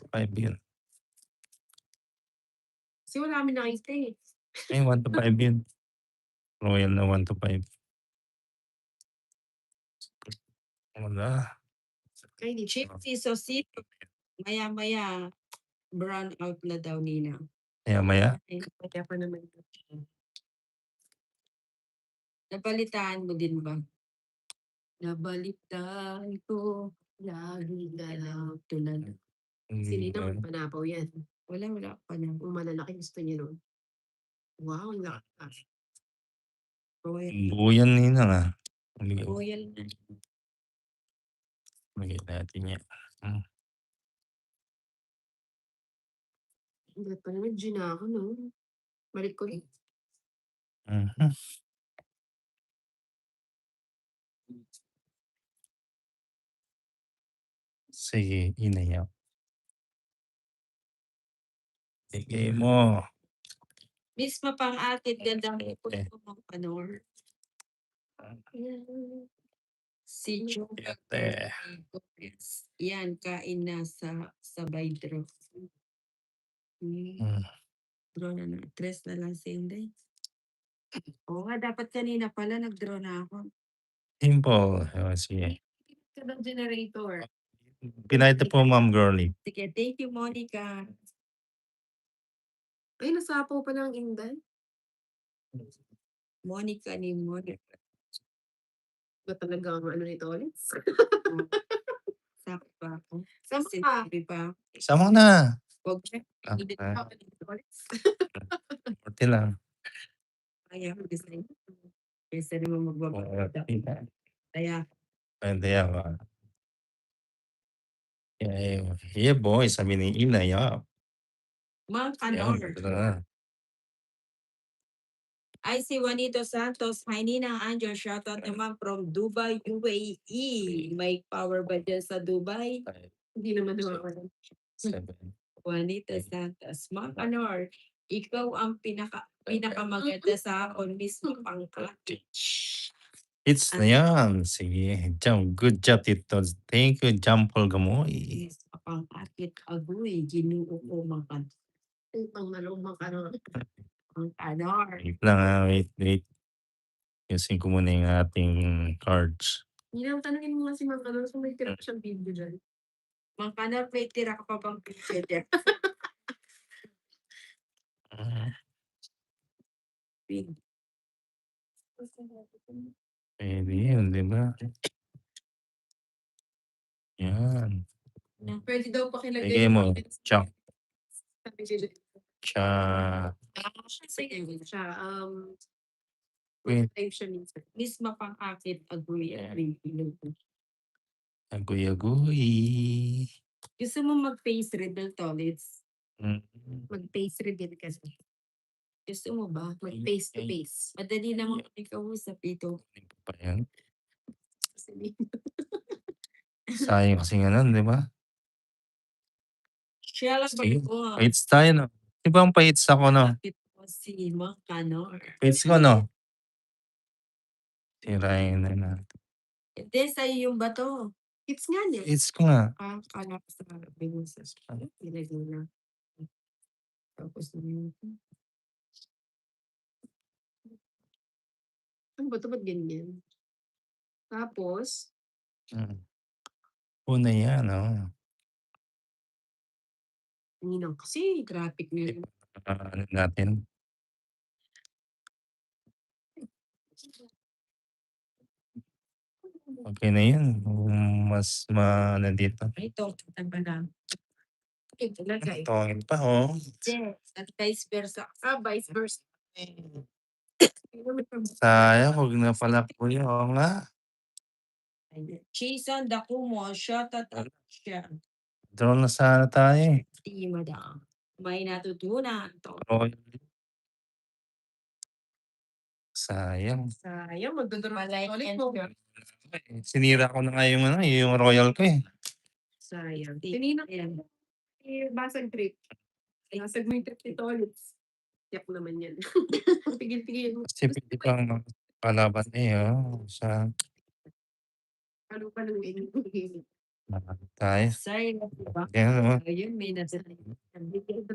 1-5 yun. Kasi wala kami nakita eh. Ay 1-5 yun. Royal na 1-5. Wala. Ay, di Chief Sosito, maya-maya brown out na daw Nina. Maya-maya? Ay, kaya pa naman. Nabalitaan mo din ba? Nabalitaan ko, lagi na lang tulad. Si Hindi Nina ko alam. magpanapaw yan. Wala pa na. Kung malalaki gusto niya nun. Wow, ang lakas. Royal, Buo yan ninang ah. royal na. Lagyan natin yan. Hindi pa naman Gina ako, no? Balik ko rin. Mhm. Sige, inayaw. Bigay mo. Misma pang atid, gandang ipon ko mga panor. Si Joe. Yate. Yan, kain na sa Baydro. Hmm. Draw na na. 3 na lang si Inday. Oo nga, dapat kanina pala nag-draw na ako. Simple. Sige. Ito ng generator. Pinahita po Ma'am Girlie. Sige, thank you, Monica. Ay, nasapaw pa ng Inday. Monica ni Monica. Ba talaga ang ano nito ulit? Sakit pa ako. Sama Kasi ka. sabi pa, Sama na. huwag na. Hindi Ah, pa ulit ulit. Kunti lang. Kaya ko design. Kaysa naman magbabagda. Kaya, Pwede yan. Yeah, boy. Sabi ni Ina, yeah. Ma'am Yan, Kanor. ito na. I see Juanito Santos. Hi, Nina Angel. Shoutout naman from Dubai, UAE. May power ba dyan sa Dubai? Hindi naman nawawala. 7. Juanito Santos. Ma'am Kanor, ikaw ang pinakamaganda sa akin mismo pang cottage. Hits na yan. Sige. Good job, Tito. Thank you, Jampol Gamoy. Mismo pang akit agoy. Ginuo ko mga Ay, pang nalumang ano. Ma'am Kanor. Wait lang ha. Wait. Yusin ko muna yung ating cards. Hindi naman tanongin mo nga si Mang Kanor kung may tira pa siyang video dyan. Ma'am Kanor, may tira ka pa bang picture? Big. Pwede yun, di ba? Yan. Pwede daw pakilagay Bigay mo. Chak. Sabi siya. Cha. Sige, siya. Wait. Type siya minsan. Mismo pang akit agoy. Agoy. Gusto mo mag-face reveal, Tolits? Mag-face reveal kasi. Gusto mo ba? Mag-face to face. Madali naman ikausap ito. Hindi pa yan. Kasi Sayang kasi nga nun, di ba? Siya lang ba Sige. ko? Paits tayo, no? Di ba ang paits ako, no? Kapit mo si Mang Kanor. Paits ko, no? Tirayin na natin. Hindi, sa'yo yung bato. it's nga niya. Paits ko nga. Kala ko sa binusas. Ilagay na. Tapos na yun. Ano ba ito? Ba't ganyan? Tapos, Una yan, no? ninang kasi graphic na yun. Ano natin? Okay na yun. Mas dito. Ito, ang ba Ito lagay. Tawagin pa, oh. Yes, at vice versa. Vice versa. Sayang, huwag na pala po yun. Oo nga. Jason Dacumo, shot at siya. Draw na sana tayo eh. Di madam. May natutunan to. Sayang. Sayang, magdodoro Malay ulit and mo. Sinira ko na nga yung royal ko eh. Sayang. Tinina Ayan. basag trip. Basag mo yung trip nito ulit. Yak naman yan. Pigil-pigil mo. Kasi pwede pang kalaban eh. Oh. Sa Ano pa nang ganyan? Marami tayo. Silent, di ba? Kaya naman. Ayun, may nabigay